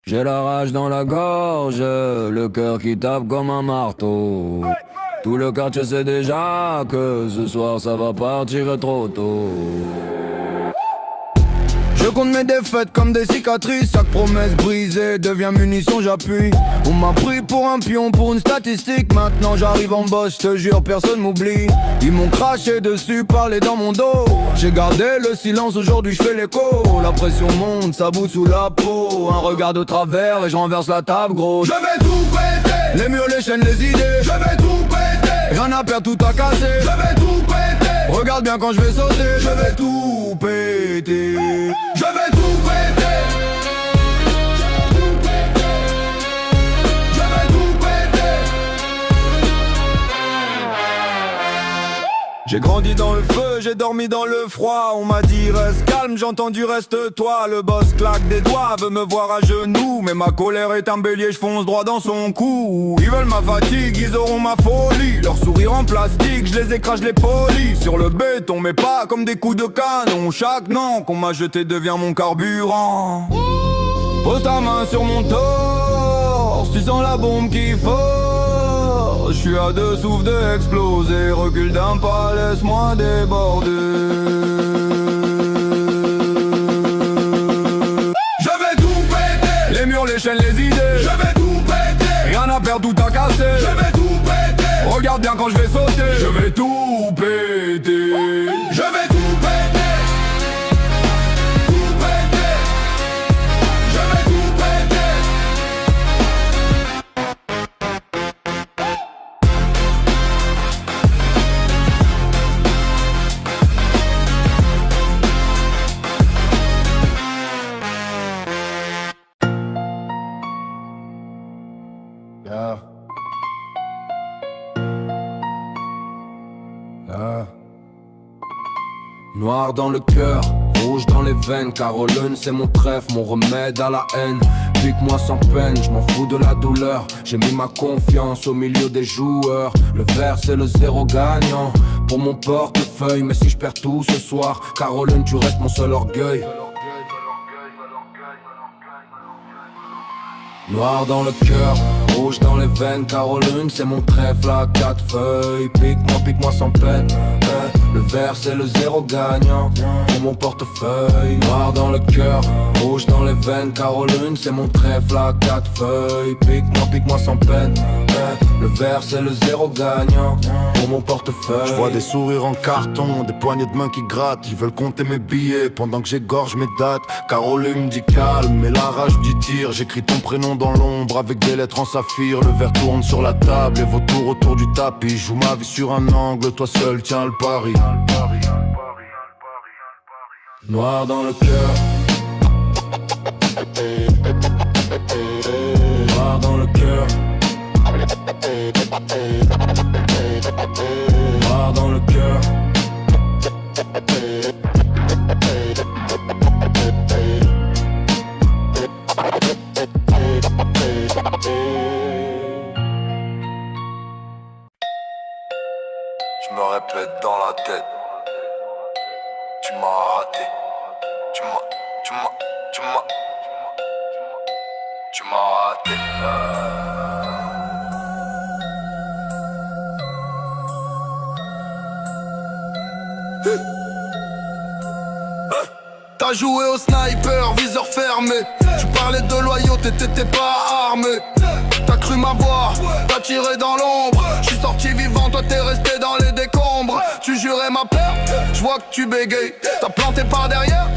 J'ai la rage dans la gorge, le cœur qui tape comme un marteau. Tout le quartier sait déjà que ce soir ça va partir trop tôt. Je compte mes défaites comme des cicatrices. Chaque promesse brisée devient munition, j'appuie. On m'a pris pour un pion, pour une statistique. Maintenant j'arrive en boss, je te jure, personne m'oublie. Ils m'ont craché dessus, parlé dans mon dos. J'ai gardé le silence, aujourd'hui je fais l'écho. La pression monte, ça bout sous la peau. Un regard de travers et je renverse la table, gros. Je vais tout péter, les murs, les chaînes, les idées. Je vais tout péter, rien à perdre, tout à casser. Je vais tout péter, regarde bien quand je vais sauter. Je vais tout péter, je vais tout péter. Je vais tout péter. J'ai grandi dans le feu, j'ai dormi dans le froid. On m'a dit reste calme, j'ai entendu reste-toi. Le boss claque des doigts, veut me voir à genoux. Mais ma colère est un bélier, je fonce droit dans son cou. Ils veulent ma fatigue, ils auront ma folie. Leur sourire en plastique, je les écrase, je les polis. Sur le béton, mais pas comme des coups de canon. Chaque nom qu'on m'a jeté devient mon carburant. Pose ta main sur mon torse, tu sens la bombe qui force. Je suis à deux souffles d'exploser, recule d'un pas, laisse-moi déborder. Je vais tout péter, les murs, les chaînes, les idées. Je vais tout péter, rien à perdre, tout à casser. Je vais tout péter, regarde bien quand je vais sauter. Je vais tout péter, je vais tout péter. Noir dans le cœur, rouge dans les veines. Caroline c'est mon trèfle, mon remède à la haine. Pique-moi sans peine, je m'en fous de la douleur. J'ai mis ma confiance au milieu des joueurs. Le vert c'est le zéro gagnant pour mon portefeuille. Mais si je perds tout ce soir, Caroline tu restes mon seul orgueil. Noir dans le cœur, rouge dans les veines. Caroline c'est mon trèfle à 4 feuilles. Pique-moi sans peine. Le vert c'est le zéro gagnant pour mon portefeuille. Noir dans le cœur, rouge dans les veines. Caroline c'est mon trèfle à 4 feuilles. Pique-moi sans peine. Le vert c'est le zéro gagnant pour mon portefeuille. Je vois des sourires en carton, des poignées de main qui grattent. Ils veulent compter mes billets pendant que j'égorge mes dates. Caroline me dit calme, mais la rage dit tire. J'écris ton prénom dans l'ombre avec des lettres en saphir. Le verre tourne sur la table, les vautours autour du tapis. Je joue ma vie sur un angle, toi seul tiens le pari. Noir dans le cœur, noir dans le cœur, noir dans le cœur. Je me répète dans la tête. Tu m'as raté. Tu m'as raté. T'as joué au sniper, viseur fermé. Tu parlais de loyauté, t'étais pas armé. T'as cru m'avoir, t'as tiré dans l'ombre. J'suis sorti vivant, toi t'es resté dans les décombres. Tu jurais ma peur, j'vois que tu bégayes. T'as planté par derrière,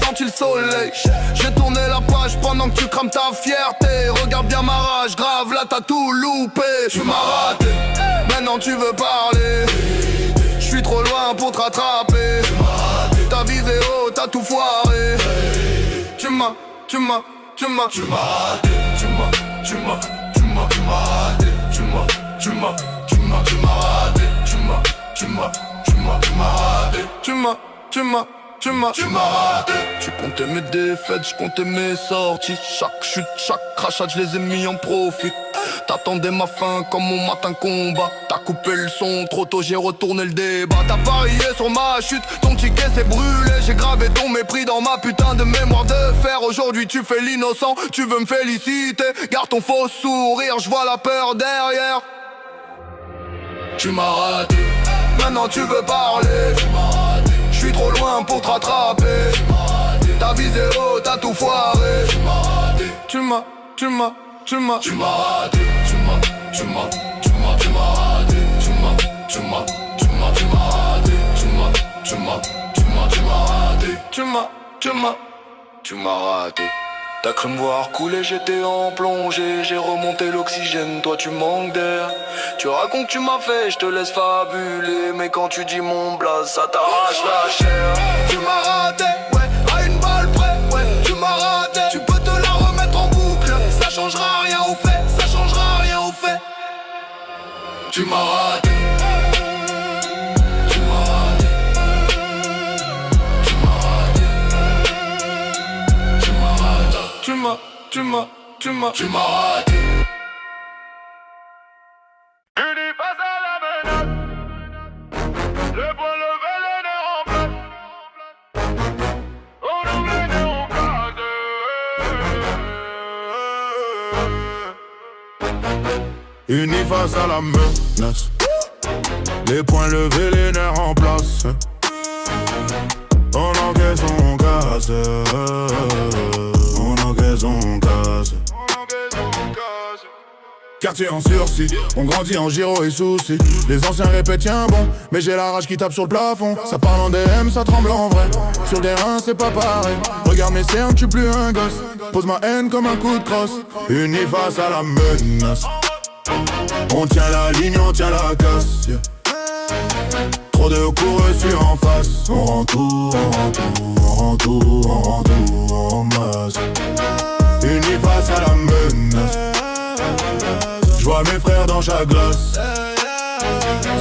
senti le soleil. J'ai tourné la page pendant que tu crames ta fierté. Regarde bien ma rage, grave là t'as tout loupé. Tu m'as raté, maintenant tu veux parler. J'suis trop loin pour te rattraper. T'as visé haut, t'as tout foiré. Tu m'as raté. Tu m'as raté. raté. Tu comptais mes défaites, je comptais mes sorties. Chaque chute, chaque crachat, je les ai mis en profit. T'attendais ma fin comme mon matin combat. T'as coupé le son, trop tôt j'ai retourné le débat. T'as parié sur ma chute, ton ticket s'est brûlé. J'ai gravé ton mépris dans ma putain de mémoire de fer. Aujourd'hui tu fais l'innocent, tu veux me féliciter. Garde ton faux sourire, je vois la peur derrière. Tu m'as raté, maintenant tu veux parler. Je suis trop loin pour te rattraper. T'as visé haut, t'as tout foiré. Tu m'as raté. Tu m'as raté, tu m'as raté, tu m'as raté, tu m'as raté. T'as cru me voir couler, j'étais en plongée. J'ai remonté l'oxygène, toi tu manques d'air. Tu racontes que tu m'as fait, je te laisse fabuler. Mais quand tu dis mon blaze, ça t'arrache la chair. Tu m'as raté, ouais, à une balle près, ouais, tu m'as raté. Tu peux te la remettre en boucle, ça changera rien au fait, ça changera rien au fait. Tu m'as raté. Tu m'as raté. Tu m'as raté. Tu m'as raté. Tu m'as raté. Unis face à la menace. Le point levé, le nez en place. On ouvre les nez en place. Unis face à la menace. Les poings levés, les nerfs en place. On encaisse, on casse. On encaisse, on casse. Quartier en sursis, on grandit en gyro et soucis. Les anciens répètent tiens bon, mais j'ai la rage qui tape sur le plafond. Ça parle en DM, ça tremble en vrai. Sur le terrain c'est pas pareil. Regarde mes cernes, j'suis plus un gosse. Pose ma haine comme un coup de crosse. Unis face à la menace. On tient la ligne, on tient la casse, yeah. Trop de coups reçus en face. On rend tout, on rend tout, on rend tout, on rend tout en masse. Unis face à la menace. J'vois mes frères dans chaque glace.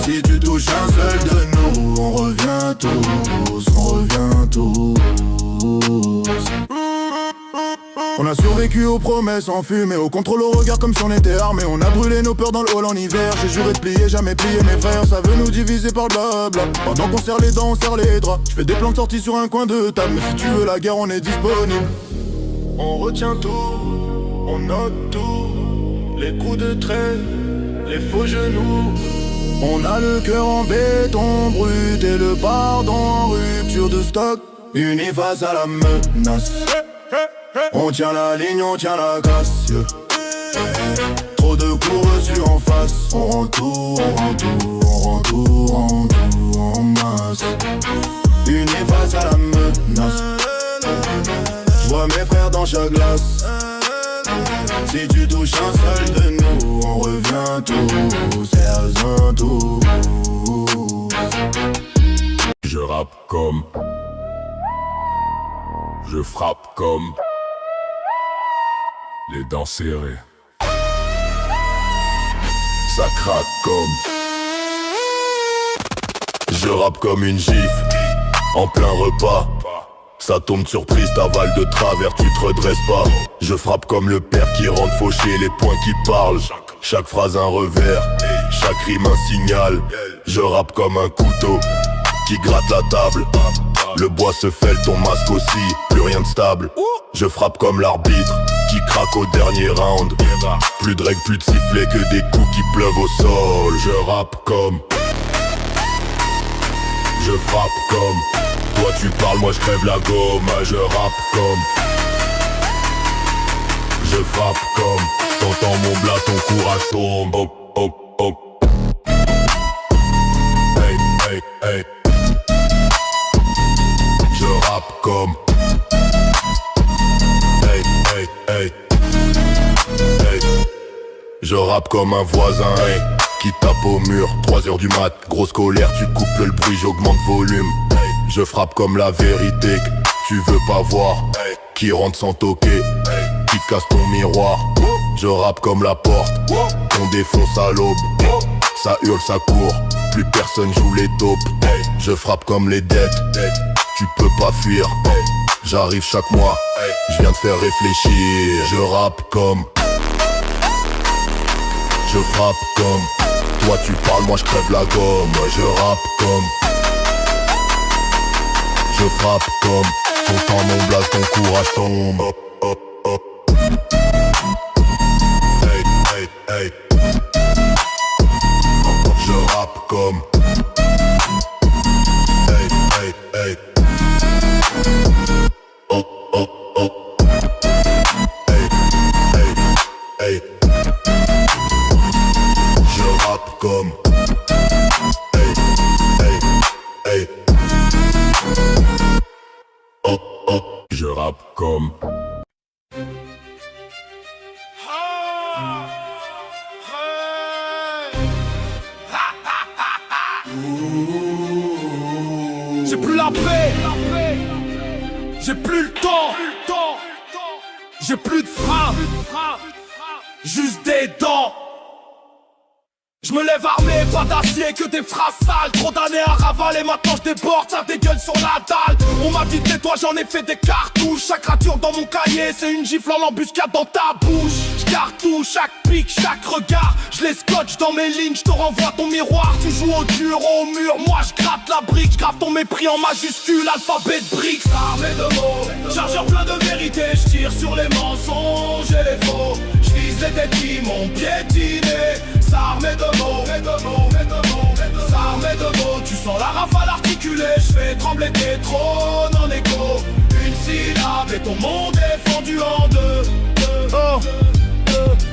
Si tu touches un seul de nous, on revient tous, on revient tous. On a survécu aux promesses en fumée, au contrôle au regard comme si on était armés. On a brûlé nos peurs dans le hall en hiver. J'ai juré de plier, jamais plier mes frères. Ça veut nous diviser par le blabla. Pendant qu'on serre les dents, on serre les draps. J'fais des plans de sortie sur un coin de table. Mais si tu veux la guerre, on est disponible. On retient tout, on note tout. Les coups de trait, les faux genoux. On a le cœur en béton brut et le pardon en rupture de stock. Unis face à la menace. On tient la ligne, on tient la casse, yeah. Trop de coups reçus en face. On rend tout, on rend tout, on rend tout, on rend tout en masse. Unis face à la menace. J'vois mes frères dans chaque glace. Si tu touches un seul de nous, on revient tous, c'est à un tous. Je rappe comme, je frappe comme, les dents serrées. Ça craque comme, je rappe comme une gifle, en plein repas. Ça tombe surprise, t'avales de travers, tu te redresses pas. Je frappe comme le père qui rentre fauché, les poings qui parlent. Chaque phrase un revers, chaque rime un signal. Je rappe comme un couteau qui gratte la table. Le bois se fêle, ton masque aussi, plus rien de stable. Je frappe comme l'arbitre qui craque au dernier round. Plus de règles, plus de sifflets que des coups qui pleuvent au sol. Je rappe comme, je frappe comme. Toi tu parles, moi je crève la gomme. Je rappe comme, je frappe comme. T'entends mon blast, ton courage tombe. Hop, hop, hop. Hey, hey, hey. Je rappe comme, hey, hey, hey. Hey. Je rappe comme un voisin, hey, qui tape au mur, 3h du mat. Grosse colère, tu coupes le bruit, j'augmente volume. Je frappe comme la vérité que tu veux pas voir, qui rentre sans toquer, qui casse ton miroir. Je rappe comme la porte, on défonce à l'aube. Ça hurle, ça court, plus personne joue les taupes. Je frappe comme les dettes, tu peux pas fuir. J'arrive chaque mois, je viens te faire réfléchir. Je rappe comme, je frappe comme. Toi tu parles, moi je crève la gomme. Je rappe comme, je frappe comme. Ton temps, mon blase, ton courage tombe. Hey, hey, hey. Je rappe comme, hey, hey, hey. Oh, oh, oh. Hey, hey, hey. Je rappe comme, hey, hey, hey. Oh, oh. Je rappe comme. J'ai plus la paix, j'ai plus le temps, j'ai plus de frein, juste des dents. Je me lève armé, pas d'acier, que des phrases sales. Trop d'années à ravaler, maintenant je déborde, ça dégueule sur la dalle. On m'a dit tais-toi, j'en ai fait des cartouches. Chaque rature dans mon cahier, c'est une gifle en embuscade dans ta bouche. J'cartouche chaque pic, chaque regard. Je les scotche dans mes lignes, je te renvoie ton miroir. Tu joues au dur, au mur, moi je gratte la brique. J'grave ton mépris en majuscule, alphabet de briques. Armé de mots, chargeur plein de vérité. Je tire sur les mensonges et les faux. Je vise les têtes qui m'ont piétiné. S'armer de mots, s'armer de mots. Tu sens la rafale articulée, je fais trembler tes trônes en écho. Une syllabe et ton monde est fendu en deux.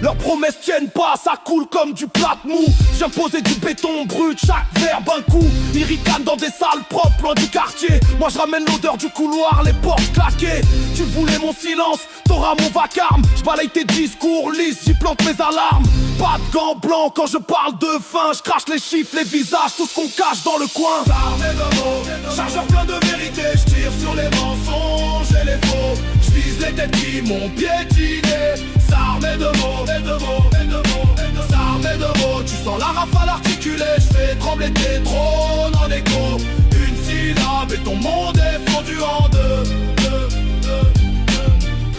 Leurs promesses tiennent pas, ça coule comme du plâtre mou. J'viens poser du béton brut, chaque verbe un coup. Ils ricanent dans des salles propres, loin du quartier. Moi je ramène l'odeur du couloir, les portes claquées. Tu voulais mon silence, t'auras mon vacarme. J'balaye tes discours lisses, j'y plante mes alarmes. Pas de gants blancs quand je parle de faim. J'crache les chiffres, les visages, tout ce qu'on cache dans le coin. Armé de mots, chargeur plein de vérité. J'tire sur les mensonges et les faux. J'vise les têtes qui m'ont piétiné. S'armer de mots, s'armer de mots. Tu sens la rafale articulée, j'fais trembler tes trônes en écho. Une syllabe et ton monde est fondu en deux.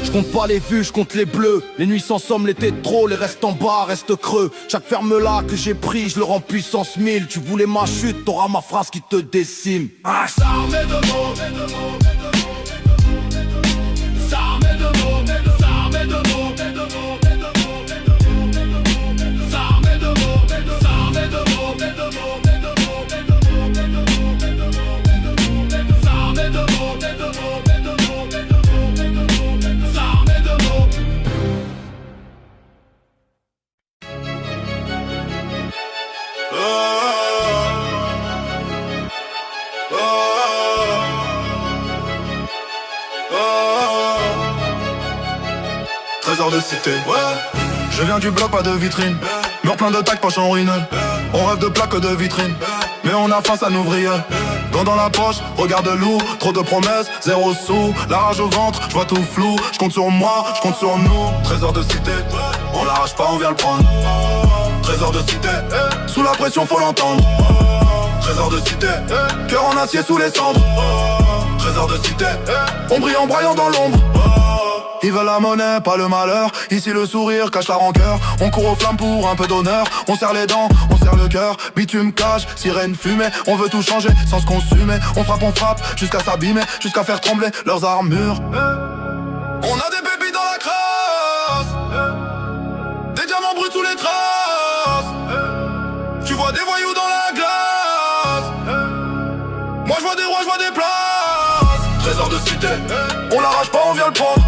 Je compte pas les vues, je compte les bleus. Les nuits sans somme, l'été trop, les restes en bas restent creux. Chaque ferme-là que j'ai pris, je le rends puissance 1000. Tu voulais ma chute, t'auras ma phrase qui te décime. S'armer de mots, s'armer de mots, s'armer de mots. Trésor de cité, ouais. Je viens du bloc, pas de vitrine. Mur plein de tacs, poche en ruine. On rêve de plaques de vitrine, mais on a faim, ça nous vrille. Gants dans la poche, regard de loup. Trop de promesses, zéro sous. La rage au ventre, je vois tout flou. Je compte sur moi, je compte sur nous. Trésor de cité, on l'arrache pas, on vient le prendre. Trésor de cité, sous la pression faut l'entendre. Trésor de cité, cœur en acier sous les cendres. Trésor de cité, on brille en braillant dans l'ombre. Ils veulent la monnaie, pas le malheur. Ici le sourire cache la rancœur. On court aux flammes pour un peu d'honneur. On serre les dents, on serre le cœur. Bitume cache, sirène fumée. On veut tout changer sans se consumer. On frappe jusqu'à s'abîmer, jusqu'à faire trembler leurs armures. On a des pépites dans la crasse, des diamants bruts sous les traces. Tu vois des voyous dans la glace. Moi je vois des rois, je vois des places. Trésor de cité, on l'arrache pas, on vient le prendre.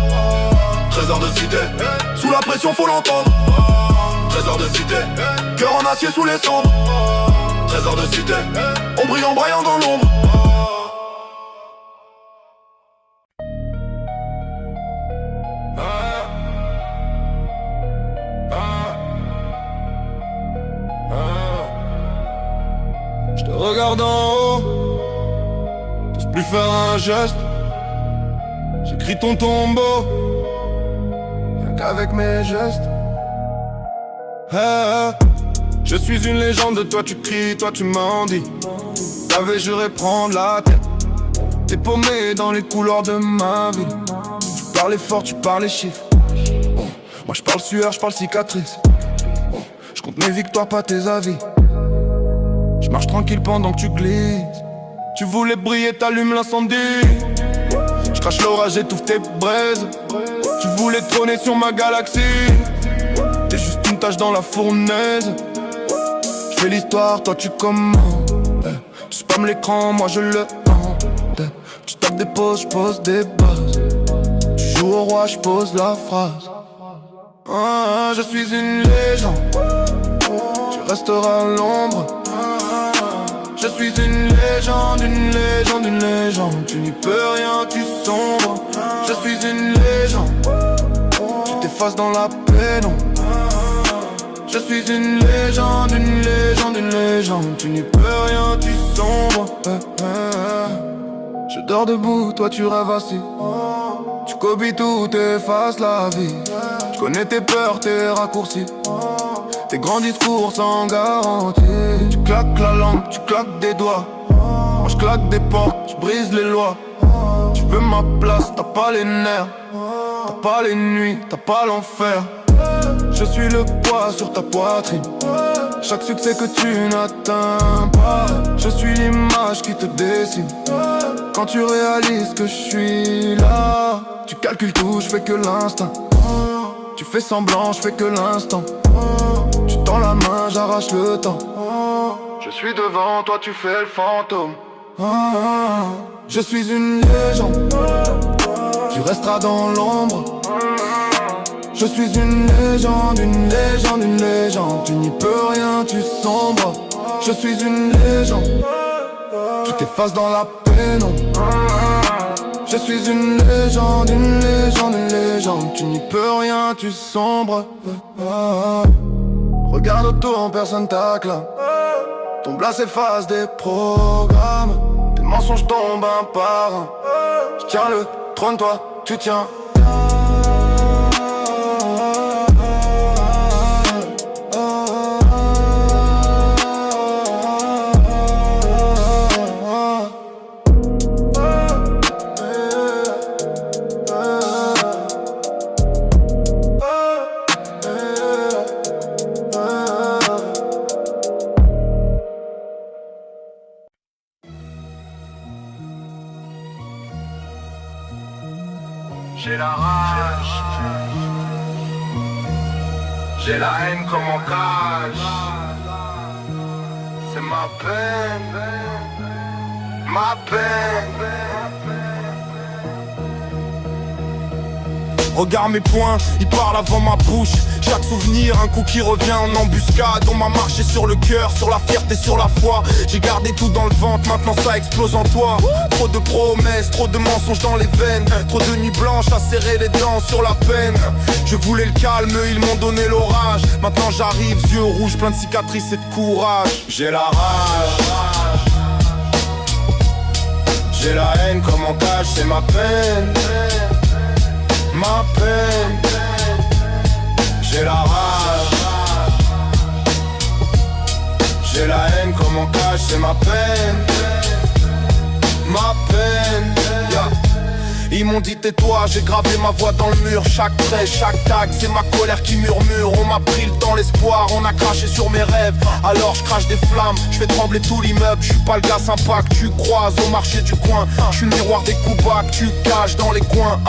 Trésor de cité, sous la pression faut l'entendre. Trésor de cité, cœur en acier sous les cendres. Trésor de cité, on brille en braillant dans l'ombre. Je te regarde en haut, t'oses plus faire un geste. J'écris ton tombeau, rien qu'avec mes gestes. Je suis une légende, toi tu cries, toi tu m'en dis. T'avais juré prendre la tête, T'es paumé dans les couloirs de ma ville. Tu parles fort, tu parles les chiffres. Moi je parle sueur, je parle cicatrice. Je compte mes victoires, pas tes avis. Je marche tranquille pendant que tu glisses. Tu voulais briller, t'allumes l'incendie. Je crache l'orage, étouffe tes braises. Tu voulais trôner sur ma galaxie. T'es juste une tache dans la fournaise. Je fais l'histoire, toi tu commandes. Tu spammes l'écran, moi je le hante. Tu tapes des pauses, je pose des bases. Tu joues au roi, je pose la phrase. Je suis une légende. Tu resteras à l'ombre. Je suis une légende, une légende, une légende. Tu n'y peux rien, tu sombres. Je suis une légende. Tu t'effaces dans la pénombre. Je suis une légende, une légende, une légende. Tu n'y peux rien, tu sombres. Je dors debout, toi tu rêves assis. Tu copies tout, t'effaces la vie. Je connais tes peurs, tes raccourcis. Tes grands discours sans garantie. Tu claques la langue, tu claques des doigts. Moi je claque des portes, je brise les lois. Tu veux ma place, t'as pas les nerfs. T'as pas les nuits, t'as pas l'enfer. Je suis le poids sur ta poitrine. Chaque succès que tu n'atteins pas. Je suis l'image qui te dessine. Quand tu réalises que je suis là. Tu calcules tout, je fais que l'instinct. Tu fais semblant, je fais que l'instant. Tu tends la main, j'arrache le temps. Je suis devant, toi tu fais le fantôme. Je suis une légende. Tu resteras dans l'ombre. Je suis une légende, une légende, une légende. Tu n'y peux rien, tu sombres. Je suis une légende. Tu t'effaces dans la pénombre. Je suis une légende, une légende, une légende. Tu n'y peux rien, tu sombres. Regarde autour, personne t'acclame. Ton blas s'efface des programmes. Tes mensonges tombent un par un. Je tiens le trône, toi, tu tiens. J'ai la rage, j'ai la haine comme en cage. C'est ma peine, ma peine. Regarde mes poings, ils parlent avant ma bouche. Chaque souvenir, un coup qui revient en embuscade. On m'a marché sur le cœur, sur la fierté, sur la foi. J'ai gardé tout dans le ventre, maintenant ça explose en toi. Trop de promesses, trop de mensonges dans les veines. Trop de nuits blanches à serrer les dents sur la peine. Je voulais le calme, ils m'ont donné l'orage. Maintenant j'arrive, yeux rouges, plein de cicatrices et de courage. J'ai la rage, j'ai la haine comme en cage, c'est ma peine. Ma peine, j'ai la rage, j'ai la haine comme en cage, c'est ma peine. Ma peine, yeah. Ils m'ont dit tais-toi, j'ai gravé ma voix dans le mur. Chaque trait, chaque tag, c'est ma colère qui murmure. On m'a pris le temps, l'espoir, on a craché sur mes rêves. Alors je crache des flammes, je fais trembler tout l'immeuble. Je suis pas le gars sympa que tu croises au marché du coin. Je suis le miroir des coups bas que tu caches dans les coins.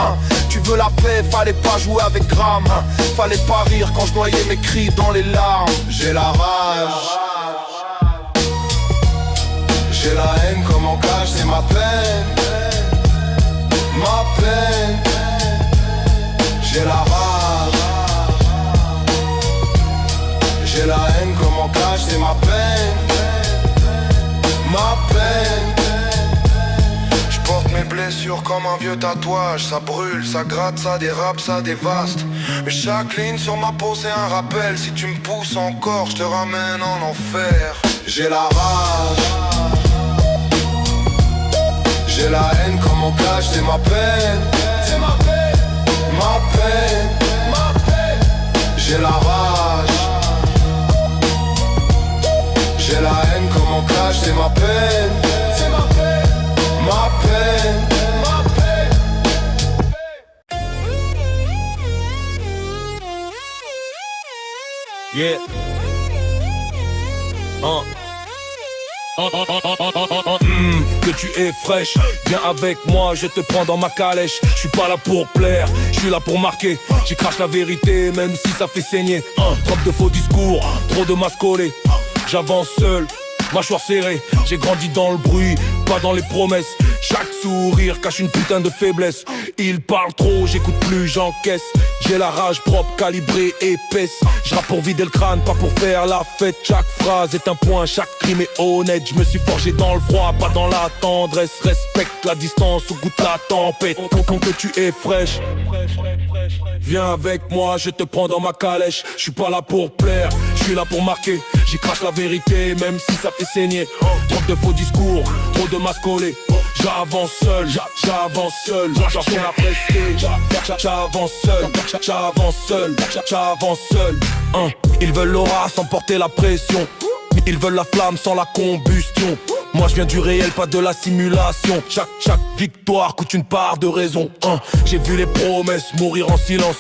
Tu veux la paix, fallait pas jouer avec Gram. Fallait pas rire quand je noyais mes cris dans les larmes. J'ai la rage, j'ai la haine comme en cage, c'est ma peine. Ma peine, j'ai la rage, j'ai la haine comme en cage, c'est ma peine. Ma peine, je porte mes blessures comme un vieux tatouage. Ça brûle, ça gratte, ça dérape, ça dévaste. Mais chaque ligne sur ma peau c'est un rappel. Si tu me pousses encore, je te ramène en enfer. J'ai la rage, j'ai la haine comme en cage, c'est ma peine. C'est ma peine, ma peine, ma peine. J'ai la rage, j'ai la haine comme en cage, c'est ma peine. C'est ma peine, ma peine. Yeah. Que tu es fraîche, viens avec moi, je te prends dans ma calèche. Je suis pas là pour plaire, je suis là pour marquer. J'écrache la vérité, même si ça fait saigner. Trop de faux discours, trop de masques collés. J'avance seul, mâchoire serrée. J'ai grandi dans le bruit, pas dans les promesses. Chaque sourire cache une putain de faiblesse. Il parle trop, j'écoute plus, j'encaisse. J'ai la rage propre, calibrée, épaisse. J'rappe pour vider le crâne, pas pour faire la fête. Chaque phrase est un point, chaque crime est honnête. Je me suis forgé dans le froid, pas dans la tendresse. Respecte la distance ou goûte la tempête. Quand que tu es fraîche, viens avec moi, je te prends dans ma calèche. Je suis pas là pour plaire, je suis là pour marquer. J'y crache la vérité, même si ça fait saigner. Trop de faux discours, trop de masques collés. J'avance seul, j'avance seul. J'ai rien à prester. J'avance seul, j'avance seul, j'avance seul. Ils veulent l'aura sans porter la pression. Ils veulent la flamme sans la combustion. Moi je viens du réel, pas de la simulation. Chaque victoire coûte une part de raison. J'ai vu les promesses mourir en silence.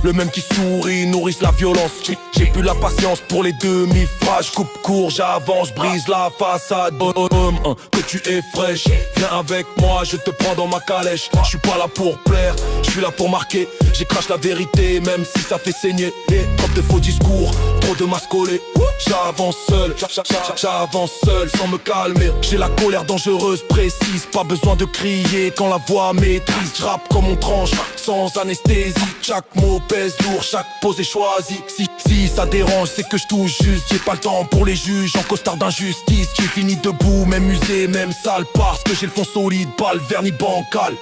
Le même qui sourit nourrisse la violence. J'ai plus la patience pour les demi-phrases. Je coupe court, j'avance, brise la façade. Que tu es fraîche, viens avec moi, je te prends dans ma calèche. Je suis pas là pour plaire, je suis là pour marquer. J'écrache la vérité, même si ça fait saigner. Trop de faux discours, trop de masques collés. J'avance seul, j'avance seul sans me calmer. J'ai la colère dangereuse, précise. Pas besoin de crier quand la voix maîtrise. J'rappe comme on tranche, sans anesthésie. Chaque mot pèse lourd, chaque pose est choisie. Si ça dérange, c'est que je touche juste. J'ai pas le temps pour les juges en costard d'injustice. J'ai fini debout, même usé, même sale. Parce que j'ai le fond solide, pas le vernis bancal.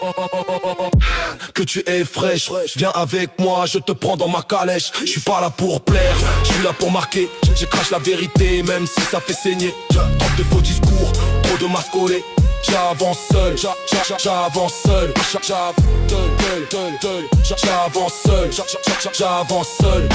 Que tu es fraîche, viens avec moi, je te prends dans ma calèche. Je suis pas là pour plaire, je suis là pour marquer. J'écrache la vérité, même si ça fait saigner. Trop de faux discours, trop de masques collés. J'avance seul, j'avance seul. J'avance seul, j'avance seul.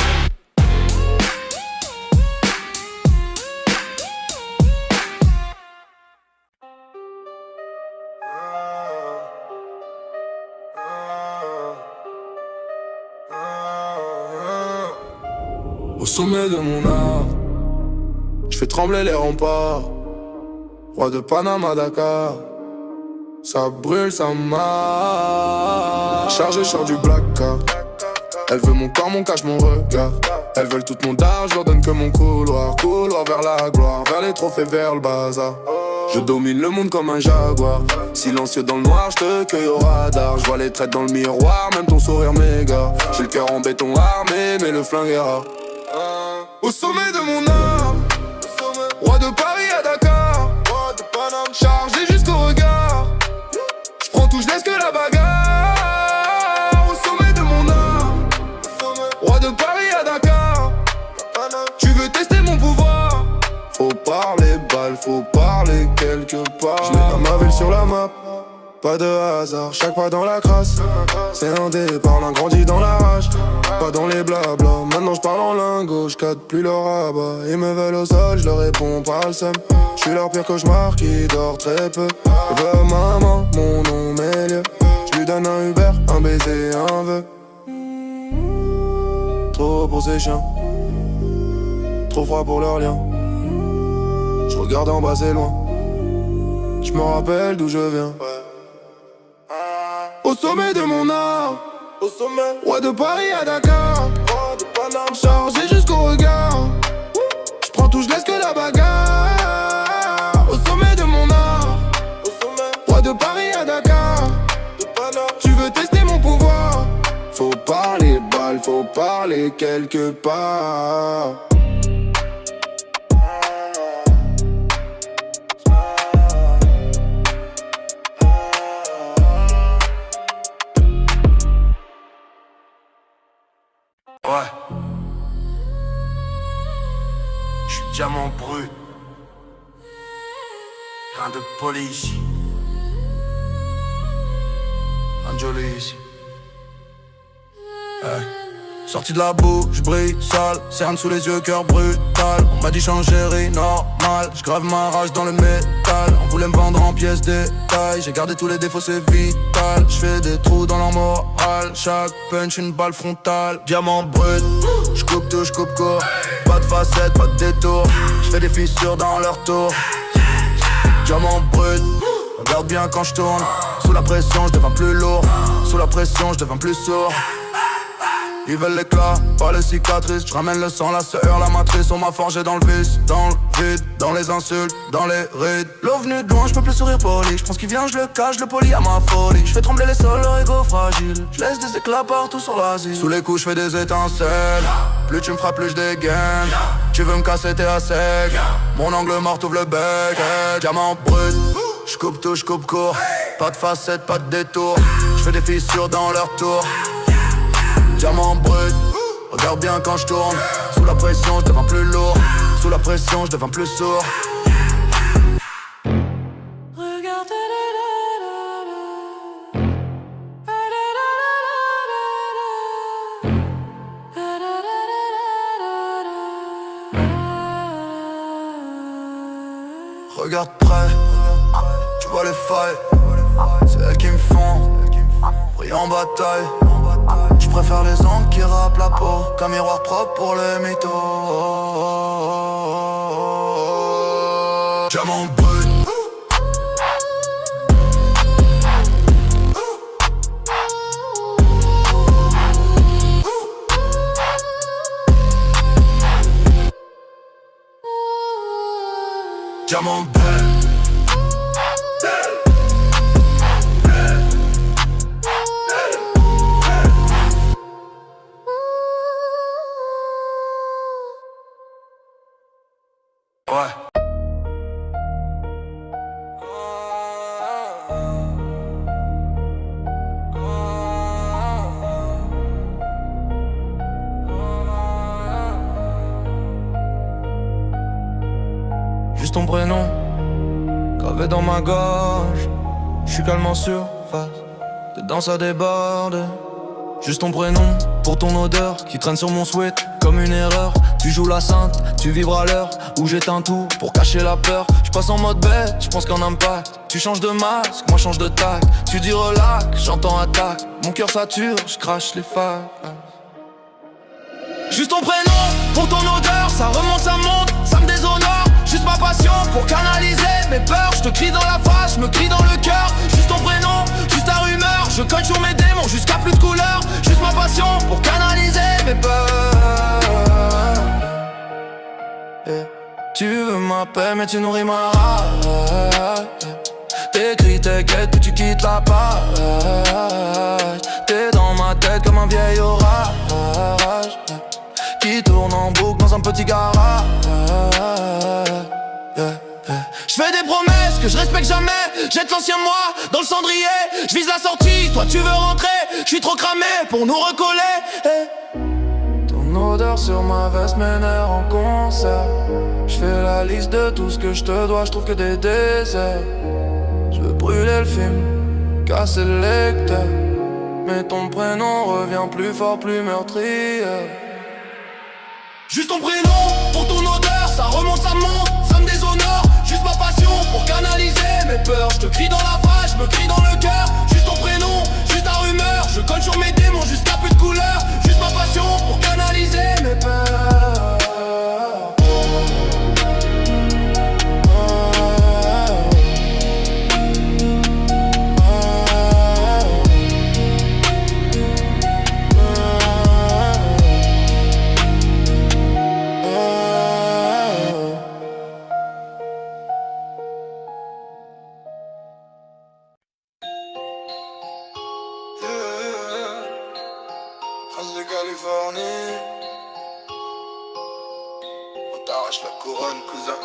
Au sommet de mon art, je fais trembler les remparts. Roi de Panama à Dakar, ça brûle, ça marche. Chargé sur du black car. Elle veut mon corps, mon cache, mon regard. Elles veulent tout mon dar, je leur donne que mon couloir. Couloir vers la gloire, vers les trophées, vers le bazar. Je domine le monde comme un jaguar. Silencieux dans le noir, je te cueille au radar. Je vois les traits dans le miroir, même ton sourire m'égare. J'ai le cœur en béton armé, mais le flingue est rare. Au sommet de mon art, roi de Paris à Dakar, chargé jusqu'au regard. Je prends tout, je laisse que la bagarre. Au sommet de mon art, roi de Paris à Dakar. Tu veux tester mon pouvoir? Faut parler balle, faut parler quelque part. Je mets ma ville sur la map, pas de hasard, chaque pas dans la crasse. C'est un départ, l'un grandit dans la rage. Pas dans les blabla, maintenant je parle en lingot. Je cadre plus leur rabat, ils me veulent au sol, je leur réponds pas le seum. Je suis leur pire cauchemar qui dort très peu. Je veux maman, mon nom Mélieu. Je lui donne un Uber, un baiser, un vœu. Trop pour ces chiens, trop froid pour leur lien. Je regarde en bas, c'est loin. Je me rappelle d'où je viens. Au sommet de mon art, au sommet, roi de Paris à Dakar, roi de Paname, chargé jusqu'au regard. Je prends tout, je laisse que la bagarre. Au sommet de mon art, au sommet, roi de Paris à Dakar, de Paname. Tu veux tester mon pouvoir? Faut parler balle, faut parler quelque part. Ouais. J'suis diamant brut. Rien de poli ici. Un joli ici. Ouais. Sorti de la boue, j'brille sale, cerne sous les yeux, cœur brutal. On m'a dit changer, normal, j'grave ma rage dans le métal. On voulait me vendre en pièces détail, j'ai gardé tous les défauts, c'est vital. J'fais des trous dans leur morale, chaque punch une balle frontale. Diamant brut, j'coupe tout, j'coupe court. Pas de facettes, pas de détour, j'fais des fissures dans leur tour. Diamant brut, regarde bien quand j'tourne. Sous la pression, j'deviens plus lourd. Sous la pression, j'deviens plus sourd. Ils veulent l'éclat, pas les cicatrices. J'ramène le sang, la sueur, la matrice. On m'a forgé dans le vice, dans le vide, dans les insultes, dans les rides. L'eau venue de loin, j'peux plus sourire poli. J'pense qu'il vient, j'le cache, le poli à ma folie. J'fais trembler les sols, leur ego fragile. J'laisse des éclats partout sur l'asile. Sous les coups, j'fais des étincelles. Plus tu me frappes, plus j'dégaine. Tu veux me casser, t'es à sec. Mon angle mort, t'ouvre le bec. Diamant brut, j'coupe tout, j'coupe court. Pas de facettes, pas de détour. J'fais des fissures dans leur tour. Diamant brut, regarde bien quand je tourne. Sous la pression, je deviens plus lourd. Sous la pression, je deviens plus sourd. Regarde près, tu vois les failles. C'est elles qui me font briller en bataille. Je préfère les angles qui râpent la peau qu'un miroir propre pour les mythos. Diamant brut. Diamant brut. Juste ton prénom, gravé dans ma gorge. J'suis calme en surface, dedans ça déborde. Juste ton prénom, pour ton odeur qui traîne sur mon sweat comme une erreur. Tu joues la sainte, tu vibres à l'heure où j'éteins tout pour cacher la peur. J'passe en mode bête, j'pense qu'en impact. Tu changes de masque, moi change de tac. Tu dis relax, j'entends attaque. Mon cœur sature, j'crache les faces. Juste ton prénom, pour ton odeur, ça remonte, ça monte, ça me déshonore. Juste ma passion pour canaliser mes peurs. Je te crie dans la face, je me crie dans le cœur. Juste ton prénom, juste ta rumeur. Je cogne sur mes démons jusqu'à plus de couleur. Juste ma passion pour canaliser mes peurs. Tu veux ma paix mais tu nourris ma rage. T'écris tes quêtes puis tu quittes la page. T'es dans ma tête comme un vieil orage qui tourne en boucle dans un petit garage. J'fais des promesses que je respecte jamais. Jette l'ancien moi dans le cendrier. J'vise la sortie, toi tu veux rentrer. J'suis trop cramé pour nous recoller. Ton odeur sur ma veste m'énerve en concert. J'fais la liste de tout ce que j'te dois. J'trouve que des déserts. J'veux brûler le film, casser le lecteur. Mais ton prénom revient plus fort, plus meurtrier. Juste ton prénom, pour ton odeur, ça remonte, ça monte, ça me déshonore. Juste ma passion pour canaliser mes peurs. Je te crie dans la face, je me crie dans le cœur. Juste ton prénom, juste ta rumeur. Je colle sur mes démons jusqu'à plus de couleur. Juste ma passion pour canaliser mes peurs. Californie, on t'arrache la couronne, cousin.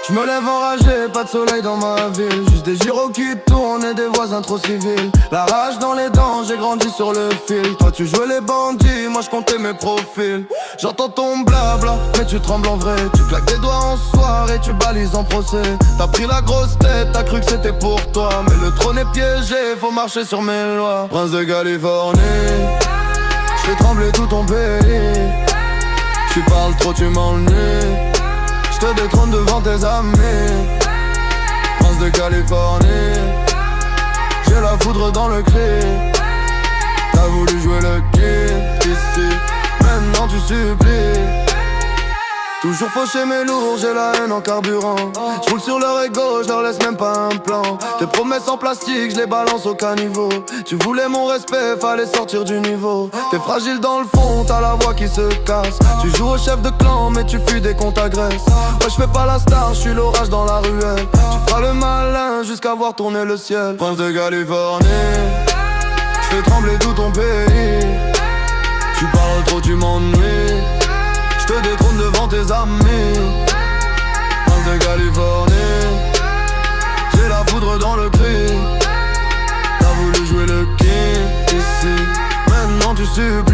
Je me lève enragé, pas de soleil dans ma ville. Juste des gyros qui tournent et des voisins trop civils. La rage dans les dents, j'ai grandi sur le fil. Toi tu jouais les bandits, moi je comptais mes profils. J'entends ton blabla, mais tu trembles en vrai. Tu claques des doigts en soirée, tu balises en procès. T'as pris la grosse tête, t'as cru que c'était pour toi. Mais le trône est piégé, faut marcher sur mes lois. Prince de Californie, je fais trembler tout ton pays. Tu parles trop, tu m'ennuies. Je te détrône devant tes amis. Prince de Californie, j'ai la foudre dans le cri. T'as voulu jouer le kid ici, maintenant tu supplies. Toujours fauché mais lourd, j'ai la haine en carburant. J'roule sur leur ego, j'leur laisse même pas un plan. Tes promesses en plastique, j'les balance au caniveau. Tu voulais mon respect, fallait sortir du niveau. T'es fragile dans le fond, t'as la voix qui se casse. Tu joues au chef de clan mais tu fuis dès qu'on t'agresse. Ouais j'fais pas la star, j'suis l'orage dans la ruelle. Tu feras le malin jusqu'à voir tourner le ciel. Prince de Californie, j'fais trembler tout ton pays. Tu parles trop, tu m'ennuies. Je te détrône devant tes amis. Prince de Californie, j'ai la foudre dans le cri. T'as voulu jouer le king ici, maintenant tu subis.